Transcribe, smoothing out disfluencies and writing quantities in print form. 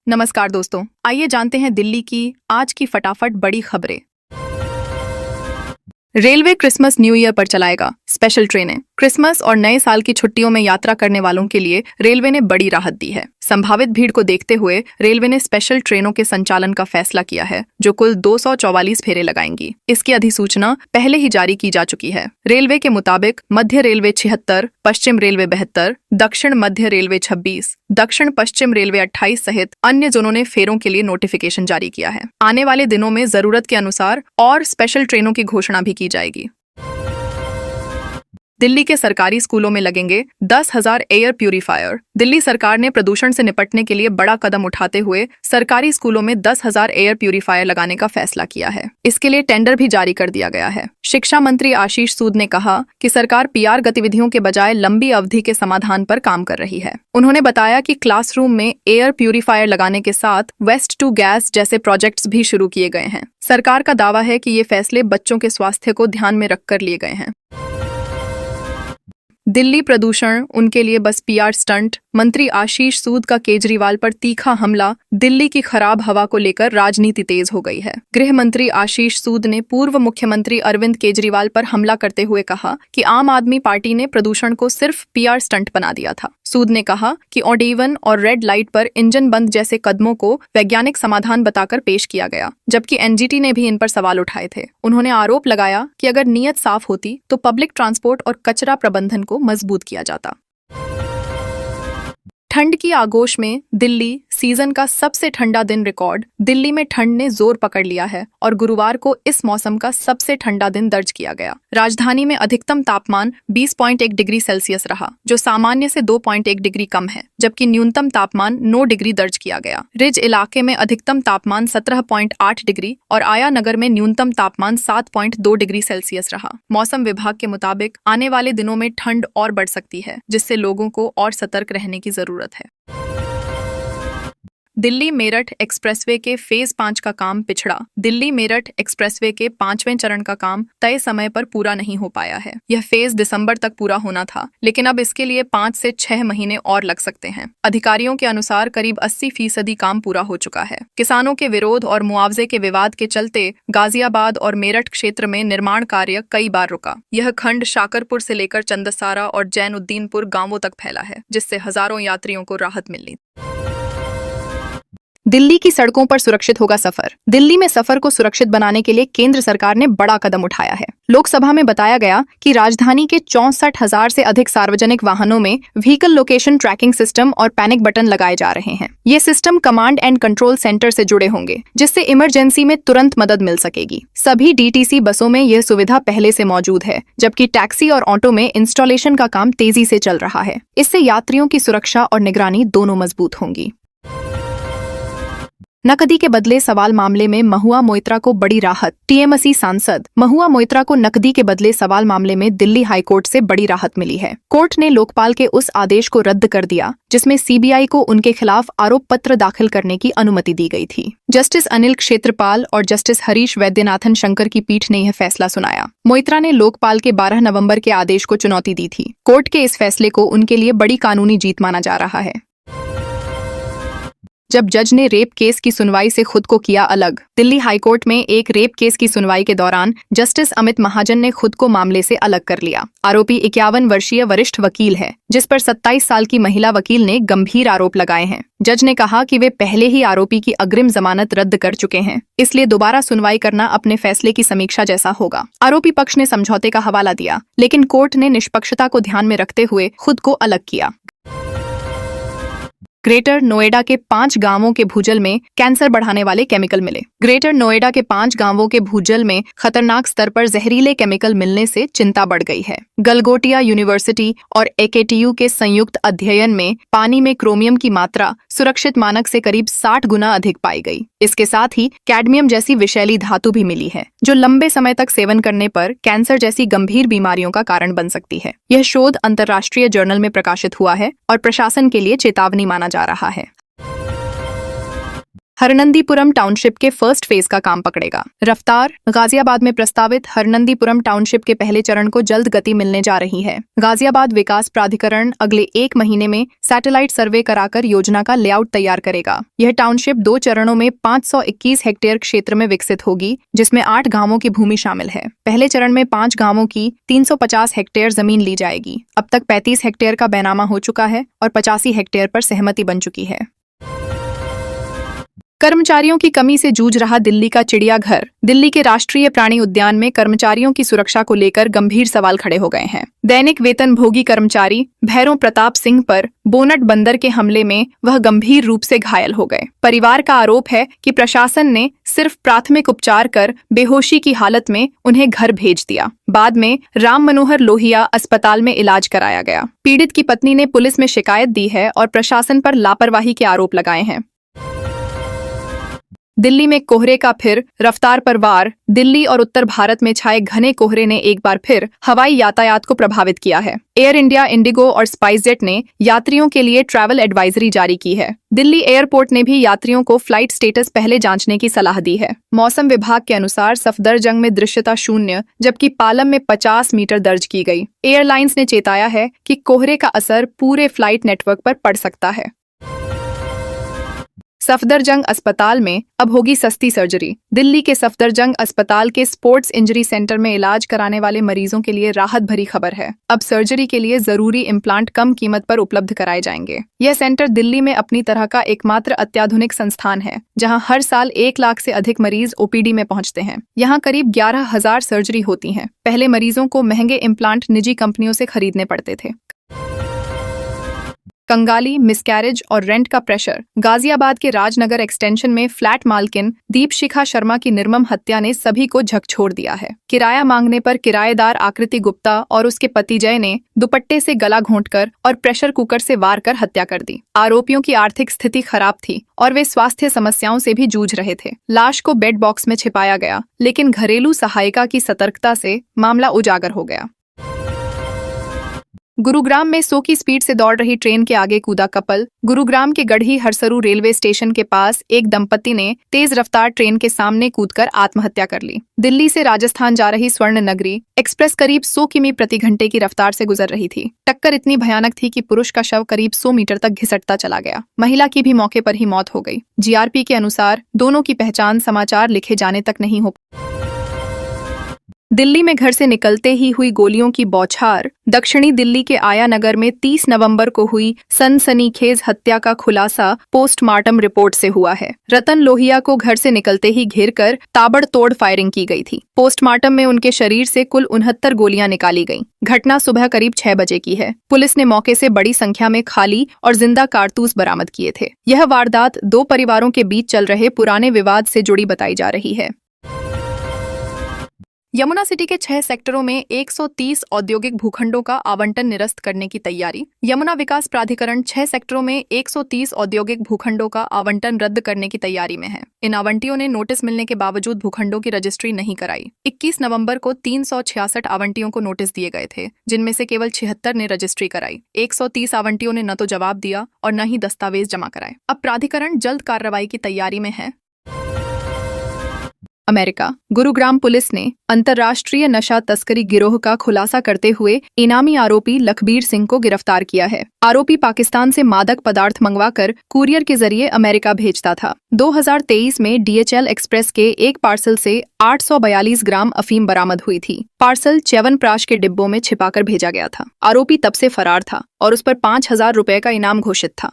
नमस्कार दोस्तों, आइए जानते हैं दिल्ली की आज की फटाफट बड़ी खबरें। रेलवे क्रिसमस न्यू ईयर पर चलाएगा स्पेशल ट्रेनें। क्रिसमस और नए साल की छुट्टियों में यात्रा करने वालों के लिए रेलवे ने बड़ी राहत दी है। संभावित भीड़ को देखते हुए रेलवे ने स्पेशल ट्रेनों के संचालन का फैसला किया है, जो कुल 244 फेरे लगाएंगी। इसकी अधिसूचना पहले ही जारी की जा चुकी है। रेलवे के मुताबिक मध्य रेलवे 76, पश्चिम रेलवे 72, दक्षिण मध्य रेलवे 26, दक्षिण पश्चिम रेलवे 28 सहित अन्य जोनों ने फेरों के लिए नोटिफिकेशन जारी किया है। आने वाले दिनों में जरूरत के अनुसार और स्पेशल ट्रेनों की घोषणा भी की जाएगी। दिल्ली के सरकारी स्कूलों में लगेंगे 10,000 एयर प्यूरीफायर। दिल्ली सरकार ने प्रदूषण से निपटने के लिए बड़ा कदम उठाते हुए सरकारी स्कूलों में 10,000 एयर प्यूरीफायर लगाने का फैसला किया है। इसके लिए टेंडर भी जारी कर दिया गया है। शिक्षा मंत्री आशीष सूद ने कहा कि सरकार पीआर गतिविधियों के बजाय लंबी अवधि के समाधान पर काम कर रही है। उन्होंने बताया कि क्लासरूम में एयर प्यूरीफायर लगाने के साथ वेस्ट टू गैस जैसे प्रोजेक्ट्स भी शुरू किए गए हैं। सरकार का दावा है कि ये फैसले बच्चों के स्वास्थ्य को ध्यान में रखकर लिए गए हैं। दिल्ली प्रदूषण उनके लिए बस पीआर स्टंट। मंत्री आशीष सूद का केजरीवाल पर तीखा हमला। दिल्ली की खराब हवा को लेकर राजनीति तेज हो गई है। गृह मंत्री आशीष सूद ने पूर्व मुख्यमंत्री अरविंद केजरीवाल पर हमला करते हुए कहा कि आम आदमी पार्टी ने प्रदूषण को सिर्फ पीआर स्टंट बना दिया था। सूद ने कहा कि ऑडेवन और रेड लाइट पर इंजन बंद जैसे कदमों को वैज्ञानिक समाधान बताकर पेश किया गया, जबकि एनजीटी ने भी इन पर सवाल उठाए थे। उन्होंने आरोप लगाया कि अगर नीयत साफ होती तो पब्लिक ट्रांसपोर्ट और कचरा प्रबंधन को मजबूत किया जाता। ठंड की आगोश में दिल्ली सीजन का सबसे ठंडा दिन रिकॉर्ड। दिल्ली में ठंड ने जोर पकड़ लिया है और गुरुवार को इस मौसम का सबसे ठंडा दिन दर्ज किया गया। राजधानी में अधिकतम तापमान 20.1 डिग्री सेल्सियस रहा, जो सामान्य से 2.1 डिग्री कम है, जबकि न्यूनतम तापमान 9 डिग्री दर्ज किया गया। रिज इलाके में अधिकतम तापमान 17.8 डिग्री और आया नगर में न्यूनतम तापमान 7.2 डिग्री सेल्सियस रहा। मौसम विभाग के मुताबिक आने वाले दिनों में ठंड और बढ़ सकती है, जिससे लोगों को और सतर्क रहने की जरूरत है। दिल्ली मेरठ एक्सप्रेसवे के फेज 5 का काम पिछड़ा। दिल्ली मेरठ एक्सप्रेसवे के 5वें चरण का काम तय समय पर पूरा नहीं हो पाया है। यह फेज दिसंबर तक पूरा होना था, लेकिन अब इसके लिए 5 से 6 महीने और लग सकते हैं। अधिकारियों के अनुसार करीब 80% काम पूरा हो चुका है। किसानों के विरोध और मुआवजे के विवाद के चलते गाजियाबाद और मेरठ क्षेत्र में निर्माण कार्य कई बार रुका। यह खंड शाकरपुर से लेकर चंदसारा और जैनुद्दीनपुर गांवों तक फैला है, जिससे हजारों यात्रियों को राहत मिली। दिल्ली की सड़कों पर सुरक्षित होगा सफर। दिल्ली में सफर को सुरक्षित बनाने के लिए केंद्र सरकार ने बड़ा कदम उठाया है। लोकसभा में बताया गया कि राजधानी के 64,000 से अधिक सार्वजनिक वाहनों में व्हीकल लोकेशन ट्रैकिंग सिस्टम और पैनिक बटन लगाए जा रहे हैं। ये system command and control centre से जुड़े होंगे, जिससे इमरजेंसी में तुरंत मदद मिल सकेगी। सभी डीटीसी बसों में यह सुविधा पहले से मौजूद है, जबकि टैक्सी और ऑटो में इंस्टॉलेशन का काम तेजी से चल रहा है। इससे यात्रियों की सुरक्षा और निगरानी दोनों मजबूत होंगी। नकदी के बदले सवाल मामले में महुआ मोइत्रा को बड़ी राहत। टीएमसी सांसद महुआ मोइत्रा को नकदी के बदले सवाल मामले में दिल्ली हाईकोर्ट से बड़ी राहत मिली है। कोर्ट ने लोकपाल के उस आदेश को रद्द कर दिया जिसमें सीबीआई को उनके खिलाफ आरोप पत्र दाखिल करने की अनुमति दी गई थी। जस्टिस अनिल क्षेत्रपाल और जस्टिस हरीश वैद्यनाथन शंकर की पीठ ने यह फैसला सुनाया। मोइत्रा ने लोकपाल के 12 नवंबर के आदेश को चुनौती दी थी। कोर्ट के इस फैसले को उनके लिए बड़ी कानूनी जीत माना जा रहा है। जब जज ने रेप केस की सुनवाई से खुद को किया अलग। दिल्ली हाईकोर्ट में एक रेप केस की सुनवाई के दौरान जस्टिस अमित महाजन ने खुद को मामले से अलग कर लिया। आरोपी 51 वर्षीय वरिष्ठ वकील है, जिस पर 27 साल की महिला वकील ने गंभीर आरोप लगाए हैं। जज ने कहा कि वे पहले ही आरोपी की अग्रिम जमानत रद्द कर चुके हैं, इसलिए दोबारा सुनवाई करना अपने फैसले की समीक्षा जैसा होगा। आरोपी पक्ष ने समझौते का हवाला दिया, लेकिन कोर्ट ने निष्पक्षता को ध्यान में रखते हुए खुद को अलग किया। ग्रेटर नोएडा के 5 गांवों के भूजल में कैंसर बढ़ाने वाले केमिकल मिले। ग्रेटर नोएडा के 5 गांवों के भूजल में खतरनाक स्तर पर जहरीले केमिकल मिलने से चिंता बढ़ गई है। गलगोटिया यूनिवर्सिटी और एकेटीयू के संयुक्त अध्ययन में पानी में क्रोमियम की मात्रा सुरक्षित मानक से करीब 60 गुना अधिक पाई गई। इसके साथ ही कैडमियम जैसी विषैली धातु भी मिली है, जो लंबे समय तक सेवन करने पर कैंसर जैसी गंभीर बीमारियों का कारण बन सकती है। यह शोध अंतर्राष्ट्रीय जर्नल में प्रकाशित हुआ है और प्रशासन के लिए चेतावनी माना जा रहा है। हरनंदीपुरम टाउनशिप के फर्स्ट फेज का काम पकड़ेगा। रफ्तार। गाजियाबाद में प्रस्तावित हरनंदीपुरम टाउनशिप के पहले चरण को जल्द गति मिलने जा रही है। गाजियाबाद विकास प्राधिकरण अगले 1 महीने में सैटेलाइट सर्वे कराकर योजना का लेआउट तैयार करेगा। यह टाउनशिप 2 चरणों में 521 हेक्टेयर क्षेत्र में विकसित होगी, जिसमें 8 गांवों की भूमि शामिल है। पहले चरण में 5 गांवों की 350 हेक्टेयर जमीन ली जाएगी। अब तक 35 हेक्टेयर का बैनामा हो चुका है और 85 हेक्टेयर पर सहमति बन चुकी है। कर्मचारियों की कमी से जूझ रहा दिल्ली का चिड़ियाघर। दिल्ली के राष्ट्रीय प्राणी उद्यान में कर्मचारियों की सुरक्षा को लेकर गंभीर सवाल खड़े हो गए हैं। दैनिक वेतनभोगी कर्मचारी भैरों प्रताप सिंह पर बोनट बंदर के हमले में वह गंभीर रूप से घायल हो गए। परिवार का आरोप है कि प्रशासन ने सिर्फ प्राथमिक उपचार कर बेहोशी की हालत में उन्हें घर भेज दिया। बाद में राम मनोहर लोहिया अस्पताल में इलाज कराया गया। पीड़ित की पत्नी ने पुलिस में शिकायत दी है और प्रशासन पर लापरवाही के आरोप लगाए हैं। दिल्ली में कोहरे का फिर रफ्तार पर वार। दिल्ली और उत्तर भारत में छाए घने कोहरे ने एक बार फिर हवाई यातायात को प्रभावित किया है। एयर इंडिया, इंडिगो और स्पाइसजेट ने यात्रियों के लिए ट्रैवल एडवाइजरी जारी की है। दिल्ली एयरपोर्ट ने भी यात्रियों को फ्लाइट स्टेटस पहले जांचने की सलाह दी है। मौसम विभाग के अनुसार सफदरजंग में दृश्यता 0 जबकि पालम में 50 मीटर दर्ज की गई। एयरलाइंस ने चेताया है कि कोहरे का असर पूरे फ्लाइट नेटवर्क पर पड़ सकता है। सफदरजंग अस्पताल में अब होगी सस्ती सर्जरी। दिल्ली के सफदरजंग अस्पताल के स्पोर्ट्स इंजरी सेंटर में इलाज कराने वाले मरीजों के लिए राहत भरी खबर है। अब सर्जरी के लिए जरूरी इम्प्लांट कम कीमत पर उपलब्ध कराए जाएंगे। यह सेंटर दिल्ली में अपनी तरह का एकमात्र अत्याधुनिक संस्थान है, जहां हर साल 1 लाख से अधिक मरीज ओपीडी में पहुंचते हैं। यहां करीब 11,000 सर्जरी होती हैं। पहले मरीजों को महंगे इम्प्लांट निजी कंपनियों से खरीदने पड़ते थे। कंगाली, मिसकैरेज और रेंट का प्रेशर। गाजियाबाद के राजनगर एक्सटेंशन में फ्लैट मालकिन दीपशिखा शर्मा की निर्मम हत्या ने सभी को झकझोर दिया है। किराया मांगने पर किराएदार आकृति गुप्ता और उसके पति जय ने दुपट्टे से गला घोंटकर और प्रेशर कुकर से वार कर हत्या कर दी। आरोपियों की आर्थिक स्थिति खराब थी और वे स्वास्थ्य समस्याओं से भी जूझ रहे थे। लाश को बेड बॉक्स में छिपाया गया, लेकिन घरेलू सहायिका की सतर्कता से मामला उजागर हो गया। गुरुग्राम में 100 की स्पीड से दौड़ रही ट्रेन के आगे कूदा कपल। गुरुग्राम के गढ़ी हरसरू रेलवे स्टेशन के पास एक दंपति ने तेज रफ्तार ट्रेन के सामने कूदकर आत्महत्या कर ली। दिल्ली से राजस्थान जा रही स्वर्ण नगरी एक्सप्रेस करीब 100 किमी प्रति घंटे की रफ्तार से गुजर रही थी। टक्कर इतनी भयानक थी कि पुरुष का शव करीब 100 मीटर तक घिसटता चला गया। महिला की भी मौके पर ही मौत हो गई। जीआरपी के अनुसार दोनों की पहचान समाचार लिखे जाने तक नहीं हो। दिल्ली में घर से निकलते ही हुई गोलियों की बौछार। दक्षिणी दिल्ली के आया नगर में 30 नवंबर को हुई सनसनीखेज हत्या का खुलासा पोस्टमार्टम रिपोर्ट से हुआ है। रतन लोहिया को घर से निकलते ही घेरकर ताबड़तोड़ फायरिंग की गई थी। पोस्टमार्टम में उनके शरीर से कुल 69 गोलियां निकाली गईं। घटना सुबह करीब 6 बजे की है। पुलिस ने मौके से बड़ी संख्या में खाली और जिंदा कारतूस बरामद किए थे। यह वारदात 2 परिवारों के बीच चल रहे पुराने विवाद से जुड़ी बताई जा रही है। यमुना सिटी के 6 सेक्टरों में 130 औद्योगिक भूखंडों का आवंटन निरस्त करने की तैयारी। यमुना विकास प्राधिकरण 6 सेक्टरों में 130 औद्योगिक भूखंडों का आवंटन रद्द करने की तैयारी में है। इन आवंटियों ने नोटिस मिलने के बावजूद भूखंडों की रजिस्ट्री नहीं कराई। 21 नवंबर को 366 आवंटियों को नोटिस दिए गए थे, जिनमें से केवल 76 ने रजिस्ट्री कराई। 130 आवंटियों ने न तो जवाब दिया और न ही दस्तावेज जमा कराए। अब प्राधिकरण जल्द कार्रवाई की तैयारी में है। अमेरिका। गुरुग्राम पुलिस ने अंतर्राष्ट्रीय नशा तस्करी गिरोह का खुलासा करते हुए इनामी आरोपी लखबीर सिंह को गिरफ्तार किया है। आरोपी पाकिस्तान से मादक पदार्थ मंगवाकर कुरियर के जरिए अमेरिका भेजता था। 2023 में DHL एक्सप्रेस के एक पार्सल से 842 ग्राम अफीम बरामद हुई थी। पार्सल च्यवनप्राश के डिब्बों में छिपाकर भेजा गया था। आरोपी तब से फरार था और उस पर 5,000 रुपए का इनाम घोषित था।